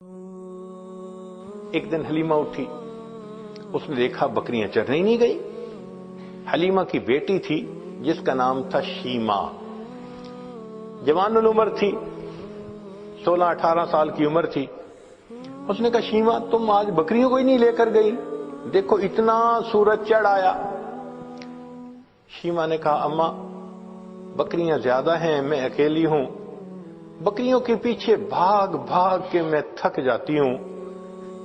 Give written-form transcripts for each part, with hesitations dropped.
ایک دن حلیمہ اٹھی، اس نے دیکھا بکریاں چرنے ہی نہیں گئی۔ حلیمہ کی بیٹی تھی جس کا نام تھا شیما، جوان العمر تھی، 16-18 سال کی عمر تھی۔ اس نے کہا شیما تم آج بکریوں کو ہی نہیں لے کر گئی، دیکھو اتنا سورج چڑھ آیا۔ شیما نے کہا اماں بکریاں زیادہ ہیں، میں اکیلی ہوں، بکریوں کے پیچھے بھاگ بھاگ کے میں تھک جاتی ہوں،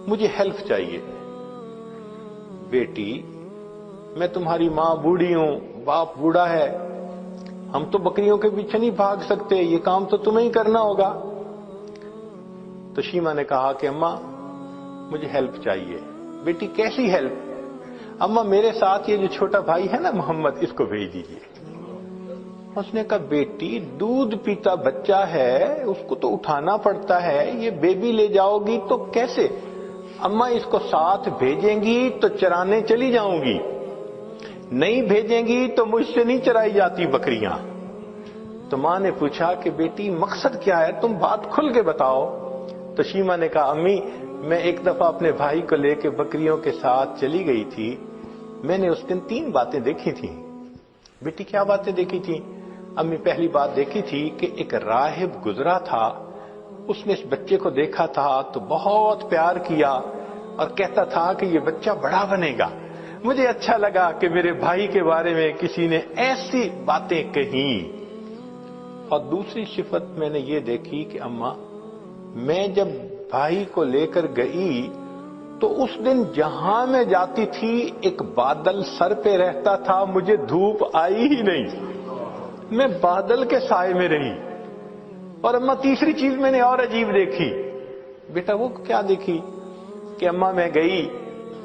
مجھے ہیلپ چاہیے۔ بیٹی میں تمہاری ماں بوڑھی ہوں، باپ بوڑھا ہے، ہم تو بکریوں کے پیچھے نہیں بھاگ سکتے، یہ کام تو تمہیں ہی کرنا ہوگا۔ تو شیما نے کہا کہ اماں مجھے ہیلپ چاہیے۔ بیٹی کیسی ہیلپ؟ اماں میرے ساتھ یہ جو چھوٹا بھائی ہے نا محمد، اس کو بھیج دیجیے۔ اس نے کہا بیٹی دودھ پیتا بچہ ہے، اس کو تو اٹھانا پڑتا ہے، یہ بیبی لے جاؤ گی تو کیسے؟ اماں اس کو ساتھ بھیجیں گی تو چرانے چلی جاؤں گی، نہیں بھیجیں گی تو مجھ سے نہیں چرائی جاتی بکریاں۔ تو ماں نے پوچھا کہ بیٹی مقصد کیا ہے، تم بات کھل کے بتاؤ۔ تو شیما نے کہا امی میں ایک دفعہ اپنے بھائی کو لے کے بکریوں کے ساتھ چلی گئی تھی، میں نے اس دن 3 باتیں دیکھی تھیں۔ بیٹی کیا باتیں دیکھی تھیں؟ امی پہلی بات دیکھی تھی کہ ایک راہب گزرا تھا، اس نے اس بچے کو دیکھا تھا تو بہت پیار کیا اور کہتا تھا کہ یہ بچہ بڑا بنے گا۔ مجھے اچھا لگا کہ میرے بھائی کے بارے میں کسی نے ایسی باتیں کہیں۔ اور دوسری صفت میں نے یہ دیکھی کہ اماں میں جب بھائی کو لے کر گئی تو اس دن جہاں میں جاتی تھی ایک بادل سر پہ رہتا تھا، مجھے دھوپ آئی ہی نہیں، میں بادل کے سائے میں رہی۔ اور اماں تیسری چیز میں نے اور عجیب دیکھی۔ بیٹا وہ کیا دیکھی؟ کہ اماں میں گئی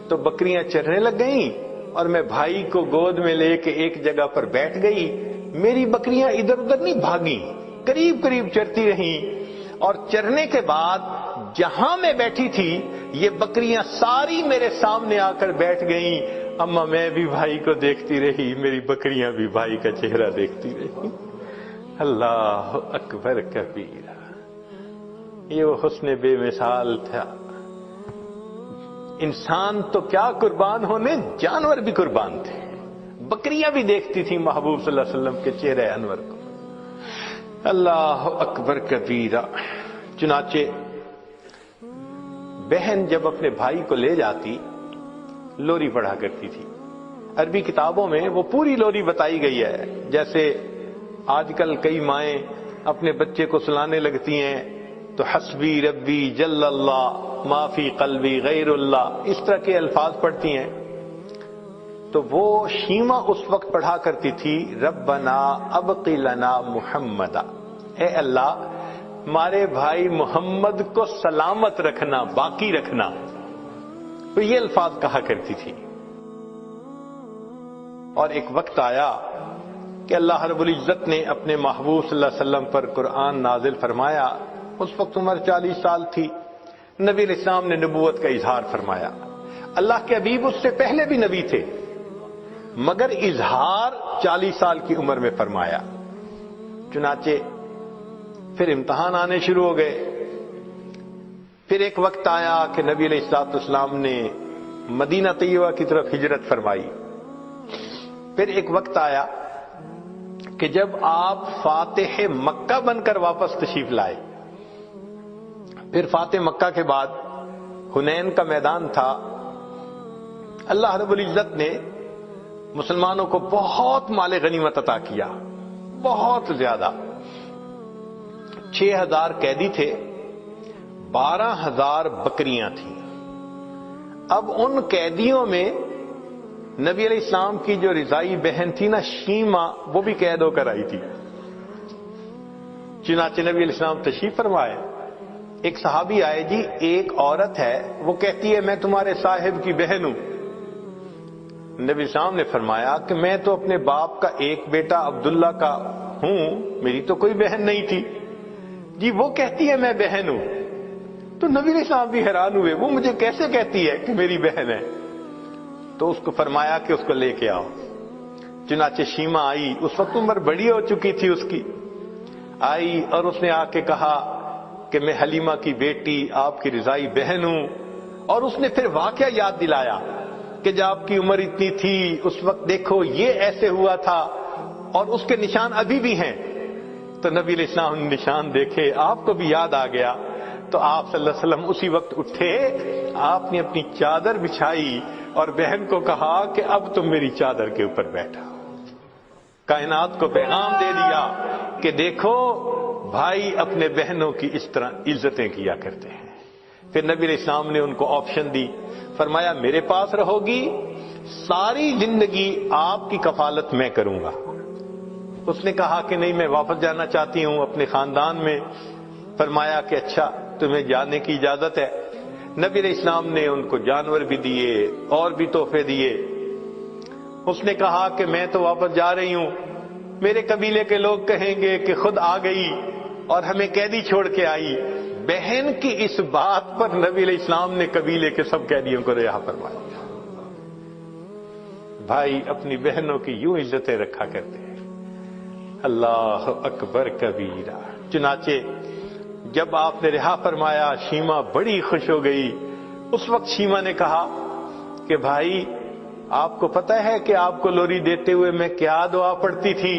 تو بکریاں چرنے لگ گئیں اور میں بھائی کو گود میں لے کے ایک جگہ پر بیٹھ گئی، میری بکریاں ادھر ادھر نہیں بھاگیں، قریب قریب چرتی رہیں، اور چرنے کے بعد جہاں میں بیٹھی تھی یہ بکریاں ساری میرے سامنے آ کر بیٹھ گئیں۔ اماں میں بھی بھائی کو دیکھتی رہی، میری بکریاں بھی بھائی کا چہرہ دیکھتی رہی۔ اللہ اکبر کبیرہ، یہ وہ حسن بے مثال تھا۔ انسان تو کیا قربان ہونے، جانور بھی قربان تھے، بکریاں بھی دیکھتی تھی محبوب صلی اللہ علیہ وسلم کے چہرے انور کو۔ اللہ اکبر کبیرہ۔ چنانچہ بہن جب اپنے بھائی کو لے جاتی لوری پڑھا کرتی تھی۔ عربی کتابوں میں وہ پوری لوری بتائی گئی ہے، جیسے آج کل کئی مائیں اپنے بچے کو سلانے لگتی ہیں تو حسبی ربی جل اللہ ما فی قلبی غیر اللہ، اس طرح کے الفاظ پڑھتی ہیں۔ تو وہ شیما اس وقت پڑھا کرتی تھی ربنا ابقی لنا محمدا، اے اللہ ہمارے بھائی محمد کو سلامت رکھنا، باقی رکھنا، تو یہ الفاظ کہا کرتی تھی۔ اور ایک وقت آیا کہ اللہ رب العزت نے اپنے محبوب صلی اللہ علیہ وسلم پر قرآن نازل فرمایا، اس وقت عمر 40 سال تھی، نبی علیہ السلام نے نبوت کا اظہار فرمایا۔ اللہ کے حبیب اس سے پہلے بھی نبی تھے مگر اظہار 40 سال کی عمر میں فرمایا۔ چنانچہ پھر امتحان آنے شروع ہو گئے۔ پھر ایک وقت آیا کہ نبی علیہ السلام نے مدینہ طیبہ کی طرف ہجرت فرمائی۔ پھر ایک وقت آیا کہ جب آپ فاتح مکہ بن کر واپس تشریف لائے۔ پھر فاتح مکہ کے بعد حنین کا میدان تھا، اللہ رب العزت نے مسلمانوں کو بہت مال غنیمت عطا کیا، بہت زیادہ۔ 6000 قیدی تھے، 12000 بکریاں تھیں۔ اب ان قیدیوں میں نبی علیہ السلام کی جو رضائی بہن تھی نا شیما، وہ بھی قید ہو کر آئی تھی۔ چنانچہ نبی علیہ السلام تشریف فرمائے، ایک صحابی آئے، جی ایک عورت ہے وہ کہتی ہے میں تمہارے صاحب کی بہن ہوں۔ نبی السلام نے فرمایا کہ میں تو اپنے باپ کا ایک بیٹا عبداللہ کا ہوں، میری تو کوئی بہن نہیں تھی۔ جی وہ کہتی ہے میں بہن ہوں۔ تو نبی علیہ السلام بھی حیران ہوئے، وہ مجھے کیسے کہتی ہے کہ میری بہن ہے؟ تو اس کو فرمایا کہ اس کو لے کے آؤ۔ چنانچہ شیما آئی، اس وقت عمر بڑی ہو چکی تھی اس کی، آئی اور اس نے آ کے کہا کہ میں حلیمہ کی بیٹی آپ کی رضائی بہن ہوں، اور اس نے پھر واقعہ یاد دلایا کہ جب آپ کی عمر اتنی تھی اس وقت دیکھو یہ ایسے ہوا تھا، اور اس کے نشان ابھی بھی ہیں۔ تو نبی علیہ السلام نے نشان دیکھے، آپ کو بھی یاد آ گیا، تو آپ صلی اللہ علیہ وسلم اسی وقت اٹھے، آپ نے اپنی چادر بچھائی اور بہن کو کہا کہ اب تم میری چادر کے اوپر بیٹھا۔ کائنات کو پیغام دے دیا کہ دیکھو بھائی اپنے بہنوں کی اس طرح عزتیں کیا کرتے ہیں۔ پھر نبی علیہ السلام نے ان کو آپشن دی، فرمایا میرے پاس رہو گی، ساری زندگی آپ کی کفالت میں کروں گا۔ اس نے کہا کہ نہیں، میں واپس جانا چاہتی ہوں اپنے خاندان میں۔ فرمایا کہ اچھا تمہیں جانے کی اجازت ہے۔ نبی علیہ السلام نے ان کو جانور بھی دیے اور بھی تحفے دیے۔ اس نے کہا کہ میں تو واپس جا رہی ہوں، میرے قبیلے کے لوگ کہیں گے کہ خود آ گئی اور ہمیں قیدی چھوڑ کے آئی۔ بہن کی اس بات پر نبی علیہ السلام نے قبیلے کے سب قیدیوں کو رہا فرمایا۔ بھائی اپنی بہنوں کی یوں عزتیں رکھا کرتے ہیں۔ اللہ اکبر کبیرہ۔ چنانچہ جب آپ نے رہا فرمایا شیما بڑی خوش ہو گئی۔ اس وقت شیما نے کہا کہ بھائی آپ کو پتہ ہے کہ آپ کو لوری دیتے ہوئے میں کیا دعا پڑھتی تھی؟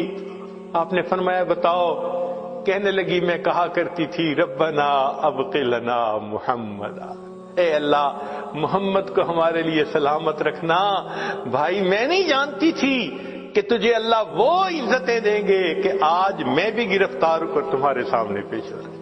آپ نے فرمایا بتاؤ۔ کہنے لگی میں کہا کرتی تھی ربنا ابق لنا محمد، اے اللہ محمد کو ہمارے لیے سلامت رکھنا۔ بھائی میں نہیں جانتی تھی کہ تجھے اللہ وہ عزتیں دیں گے کہ آج میں بھی گرفتار ہو کر تمہارے سامنے پیش ہو رہا ہوں۔